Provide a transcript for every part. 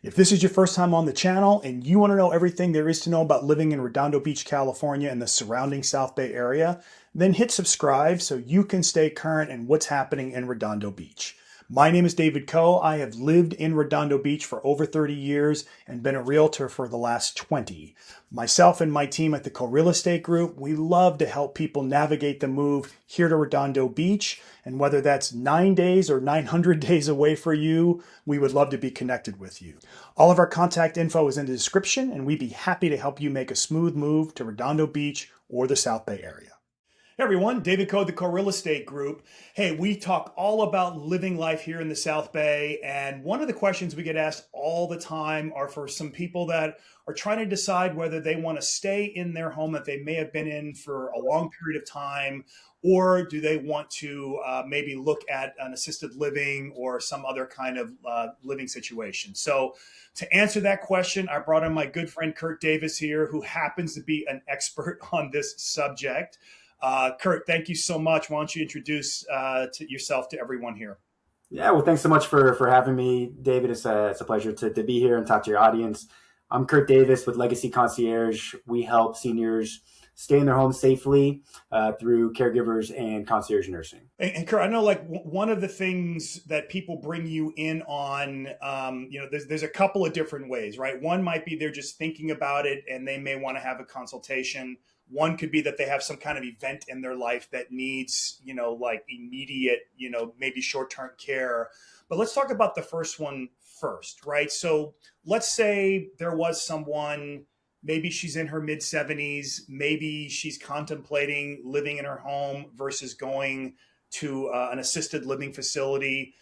If this is your first time on the channel and you want to know everything there is to know about living in Redondo Beach, California and the surrounding South Bay area, then hit subscribe so you can stay current in what's happening in Redondo Beach. My name is David Coe. I have lived in Redondo Beach for over 30 years and been a realtor for the last 20. Myself and my team at the Coe Real Estate Group, we love to help people navigate the move here to Redondo Beach. And whether that's 9 days or 900 days away for you, we would love to be connected with you. All of our contact info is in the description, and we'd be happy to help you make a smooth move to Redondo Beach or the South Bay area. Hey everyone, David Coe, the Coe Real Estate Group. Hey, we talk all about living life here in the South Bay, and one of the questions we get asked all the time are for some people that are trying to decide whether they want to stay in their home that they may have been in for a long period of time, or do they want to maybe look at an assisted living or some other kind of living situation. So to answer that question, I brought in my good friend Kurt Davis here, who happens to be an expert on this subject. Kurt, thank you so much. Why don't you introduce yourself to everyone here? Yeah, well, thanks so much for having me, David. It's a pleasure to be here and talk to your audience. I'm Kurt Davis with Legacy Concierge. We help seniors stay in their homes safely through caregivers and concierge nursing. And Kurt, I know like one of the things that people bring you in on, there's a couple of different ways, right? One might be they're just thinking about it and they may want to have a consultation. One could be that they have some kind of event in their life that needs, like immediate, maybe short-term care. But let's talk about the first one first, right? So let's say there was someone, maybe she's in her mid-70s, maybe she's contemplating living in her home versus going to an assisted living facility.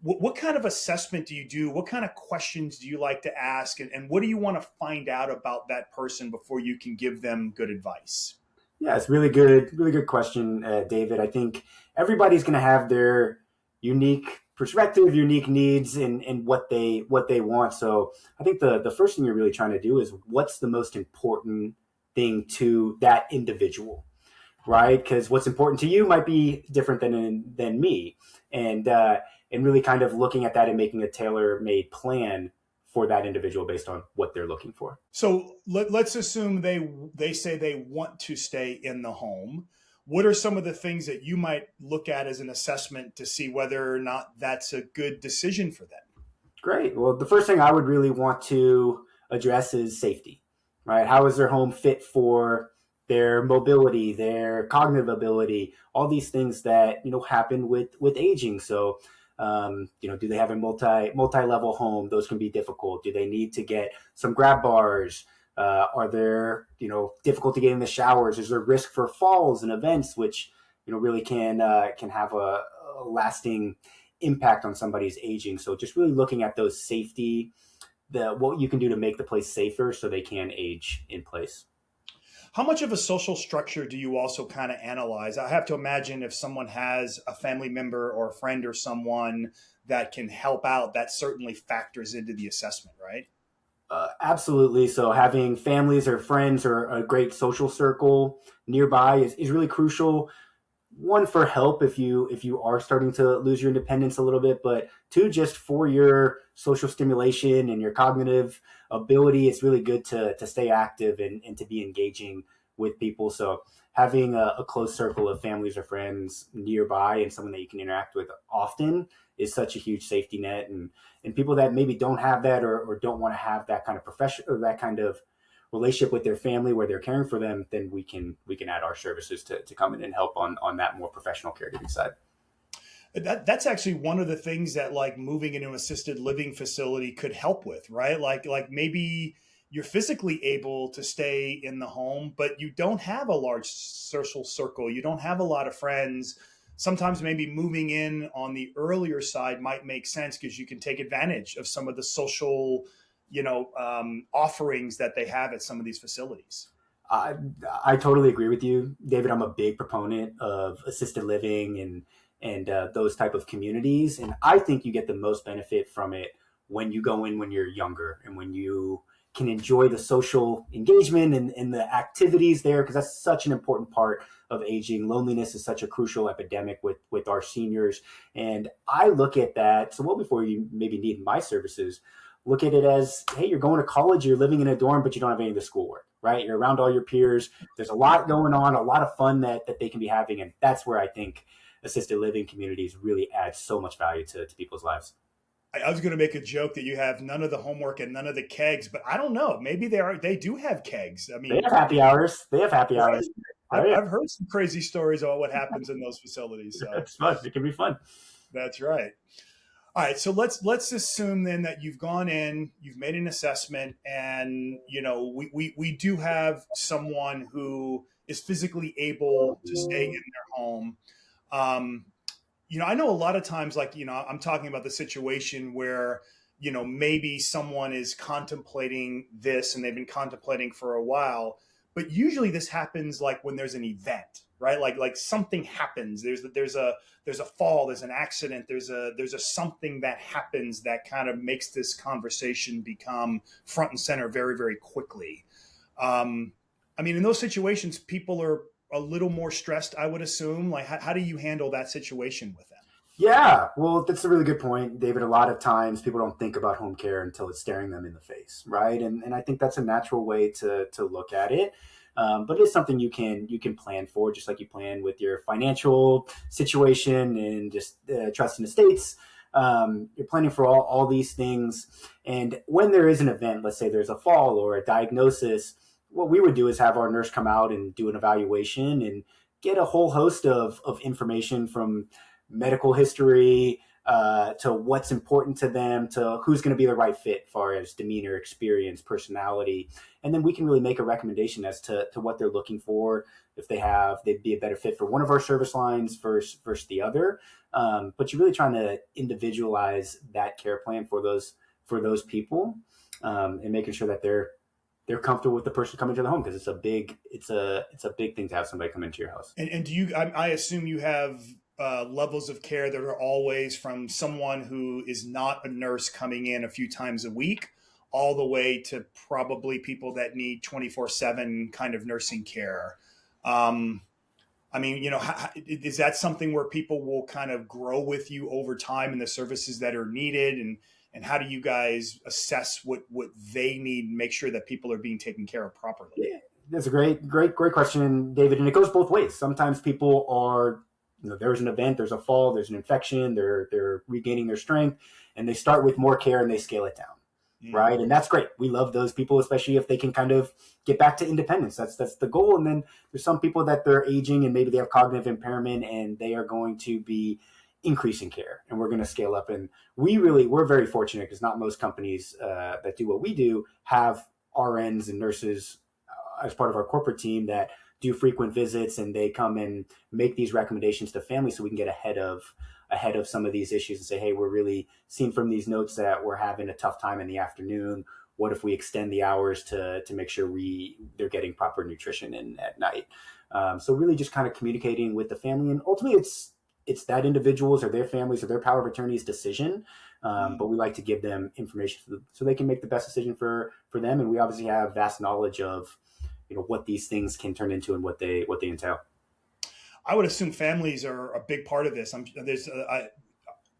What kind of assessment do you do? What kind of questions do you like to ask? And what do you want to find out about that person before you can give them good advice? Yeah, it's really good question, David. I think everybody's going to have their unique perspective, unique needs, and what they want. So I think the first thing you're really trying to do is what's the most important thing to that individual, right? Because what's important to you might be different than me, and really kind of looking at that and making a tailor-made plan for that individual based on what they're looking for. So let's assume they say they want to stay in the home. What are some of the things that you might look at as an assessment to see whether or not that's a good decision for them? Great. Well, the first thing I would really want to address is safety, right? How is their home fit for their mobility, their cognitive ability, all these things that, happen with aging. So, do they have a multi-level home? Those can be difficult. Do they need to get some grab bars? Are there, difficulty getting the showers? Is there risk for falls and events, which, really can have a lasting impact on somebody's aging? So just really looking at those safety, what you can do to make the place safer so they can age in place. How much of a social structure do you also kind of analyze? I have to imagine if someone has a family member or a friend or someone that can help out, that certainly factors into the assessment, right? Absolutely. So having families or friends or a great social circle nearby is really crucial. One, for help if you are starting to lose your independence a little bit, but two, just for your social stimulation and your cognitive ability, it's really good to stay active and to be engaging with people. So having a close circle of families or friends nearby and someone that you can interact with often is such a huge safety net. And people that maybe don't have that or don't want to have that kind of profession or that kind of relationship with their family where they're caring for them, then we can add our services to come in and help on that more professional caregiving side. That's actually one of the things that like moving into an assisted living facility could help with, right? Like maybe you're physically able to stay in the home, but you don't have a large social circle. You don't have a lot of friends. Sometimes maybe moving in on the earlier side might make sense because you can take advantage of some of the social offerings that they have at some of these facilities. I totally agree with you, David. I'm a big proponent of assisted living and those type of communities, and I think you get the most benefit from it when you go in when you're younger and when you can enjoy the social engagement and the activities there, because that's such an important part of aging. Loneliness is such a crucial epidemic with our seniors, and I look at that. So well before you maybe need my services, look at it as, hey, you're going to college, you're living in a dorm, but you don't have any of the schoolwork, right? You're around all your peers. There's a lot going on, a lot of fun that they can be having. And that's where I think assisted living communities really add so much value to people's lives. I was going to make a joke that you have none of the homework and none of the kegs, but I don't know. Maybe they do have kegs. I They mean, have happy hours. They have happy right? hours. Oh, yeah. I've heard some crazy stories about what happens in those facilities. So It's fun. It can be fun. that's right. All right, so let's assume then that you've gone in, you've made an assessment, and we do have someone who is physically able to stay in their home. Um, I know a lot of times, like, I'm talking about the situation where, maybe someone is contemplating this and they've been contemplating for a while, but usually this happens like when there's an event, right? Like something happens. There's a fall, there's an accident, there's a something that happens that kind of makes this conversation become front and center very, very quickly. I mean, in those situations, people are a little more stressed, I would assume. Like, how do you handle that situation with them? Yeah, well, that's a really good point, David. A lot of times people don't think about home care until it's staring them in the face, right? And I think that's a natural way to look at it. But it's something you can plan for, just like you plan with your financial situation and just trust in estates. You're planning for all these things. And when there is an event, let's say there's a fall or a diagnosis, what we would do is have our nurse come out and do an evaluation and get a whole host of information from medical history to what's important to them, to who's going to be the right fit as far as demeanor, experience, personality. And then we can really make a recommendation as to what they're looking for. If they'd be a better fit for one of our service lines versus the other. But you're really trying to individualize that care plan for those people, and making sure that they're comfortable with the person coming to the home, because it's a big thing to have somebody come into your house. And do you? I assume you have levels of care that are always from someone who is not a nurse coming in a few times a week, all the way to probably people that need 24/7 kind of nursing care. I mean, is that something where people will kind of grow with you over time in the services that are needed, and how do you guys assess what they need and make sure that people are being taken care of properly? Yeah, that's a great question, David. And it goes both ways. Sometimes people are, there's an event, there's a fall, there's an infection, they're regaining their strength, and they start with more care and they scale it down. Right. And that's great. We love those people, especially if they can kind of get back to independence. That's the goal. And then there's some people that they're aging and maybe they have cognitive impairment and they are going to be increasing care, and we're going to scale up. And we're very fortunate, because not most companies that do what we do have RNs and nurses as part of our corporate team that do frequent visits, and they come and make these recommendations to families so we can get ahead of some of these issues and say, hey, we're really seeing from these notes that we're having a tough time in the afternoon. What if we extend the hours to make sure they're getting proper nutrition in at night? So really just kind of communicating with the family, and ultimately it's that individual's or their families or their power of attorney's decision. But we like to give them information so they can make the best decision for them. And we obviously have vast knowledge of, what these things can turn into and what they entail. I would assume families are a big part of this.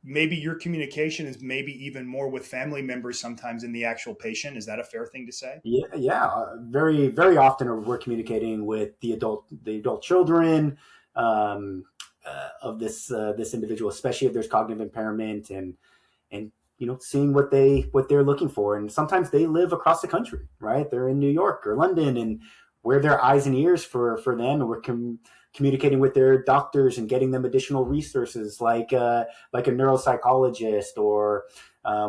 Maybe your communication is maybe even more with family members sometimes than the actual patient. Is that a fair thing to say? Yeah. Very, very often we're communicating with the adult children of this individual, especially if there's cognitive impairment, and seeing what they're looking for. And sometimes they live across the country, right? They're in New York or London, and we're their eyes and ears for them. And we're communicating with their doctors and getting them additional resources like a neuropsychologist, or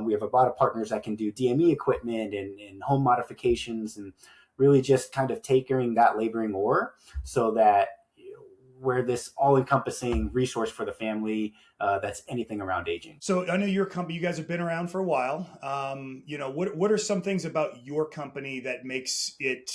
we have a lot of partners that can do DME equipment and home modifications, and really just kind of taking that laboring oar so that we're this all-encompassing resource for the family that's anything around aging. So I know your company, you guys have been around for a while. What are some things about your company that makes it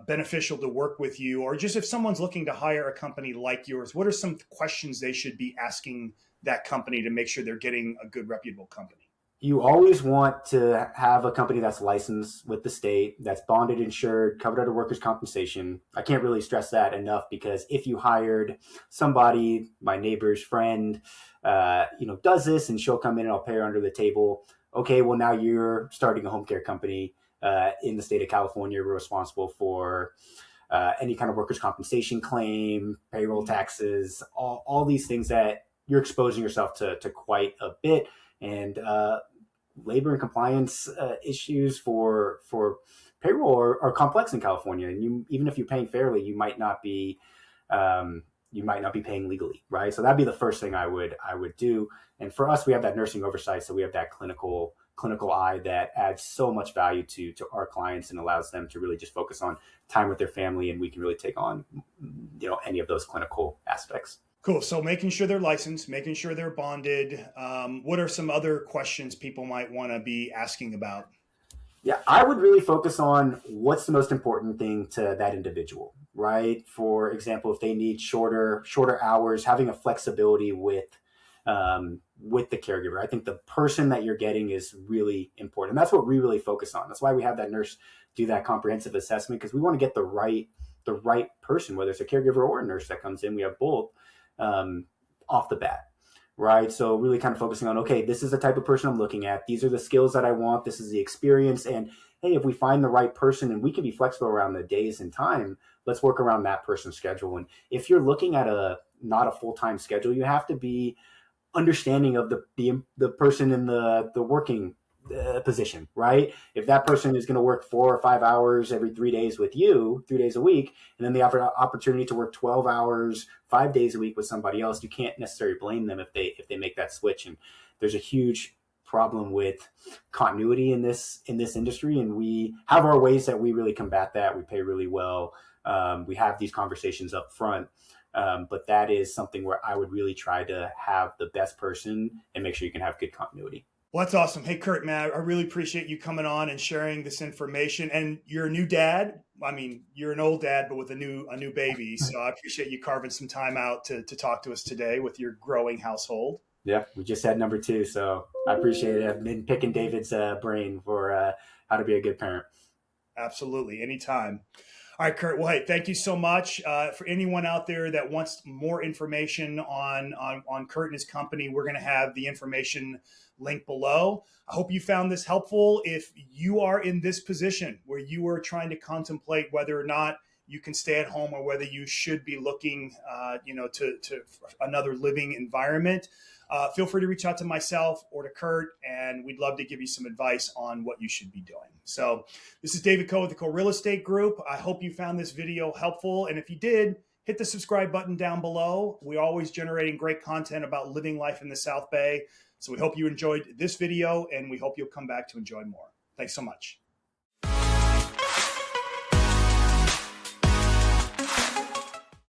beneficial to work with you? Or just if someone's looking to hire a company like yours, what are some questions they should be asking that company to make sure they're getting a good, reputable company? You always want to have a company that's licensed with the state, that's bonded, insured, covered under workers' compensation. I can't really stress that enough, because if you hired somebody, my neighbor's friend, does this, and she'll come in and I'll pay her under the table, okay, well, now you're starting a home care company in the state of California. We're responsible for any kind of workers' compensation claim, payroll taxes, all these things that you're exposing yourself to quite a bit. And labor and compliance issues for payroll are complex in California. And even if you're paying fairly, you might not be paying legally, right? So that'd be the first thing I would do. And for us, we have that nursing oversight, so we have that clinical eye that adds so much value to our clients and allows them to really just focus on time with their family, and we can really take on any of those clinical aspects. Cool. So making sure they're licensed, making sure they're bonded. What are some other questions people might want to be asking about? Yeah, I would really focus on what's the most important thing to that individual, right? For example, if they need shorter hours, having a flexibility with the caregiver. I think the person that you're getting is really important. And that's what we really focus on. That's why we have that nurse do that comprehensive assessment, because we want to get the right person, whether it's a caregiver or a nurse that comes in. We have both off the bat. Right. So really kind of focusing on, okay, this is the type of person I'm looking at. These are the skills that I want. This is the experience. And hey, if we find the right person, and we can be flexible around the days and time, let's work around that person's schedule. And if you're looking at not a full-time schedule, you have to be understanding of the person in the working position, right? If that person is going to work 4 or 5 hours every 3 days with you, 3 days a week, and then they offer an opportunity to work 12 hours 5 days a week with somebody else, you can't necessarily blame them if they make that switch. And there's a huge problem with continuity in this industry, and we have our ways that we really combat that. We pay really well. We have these conversations up front. But that is something where I would really try to have the best person and make sure you can have good continuity. Well, that's awesome. Hey, Kurt, man, I really appreciate you coming on and sharing this information. And you're a new dad. I mean, you're an old dad, but with a new baby. So I appreciate you carving some time out to talk to us today with your growing household. Yeah, we just had number 2, so I appreciate it. I've been picking David's brain for how to be a good parent. Absolutely, anytime. All right, Kurt. Well, hey, thank you so much. For anyone out there that wants more information on Kurt and his company, we're going to have the information link below. I hope you found this helpful. If you are in this position where you are trying to contemplate whether or not you can stay at home or whether you should be looking, to another living environment, feel free to reach out to myself or to Kurt, and we'd love to give you some advice on what you should be doing. So this is David Coe with the Coe Real Estate Group. I hope you found this video helpful. And if you did, hit the subscribe button down below. We're always generating great content about living life in the South Bay. So we hope you enjoyed this video, and we hope you'll come back to enjoy more. Thanks so much.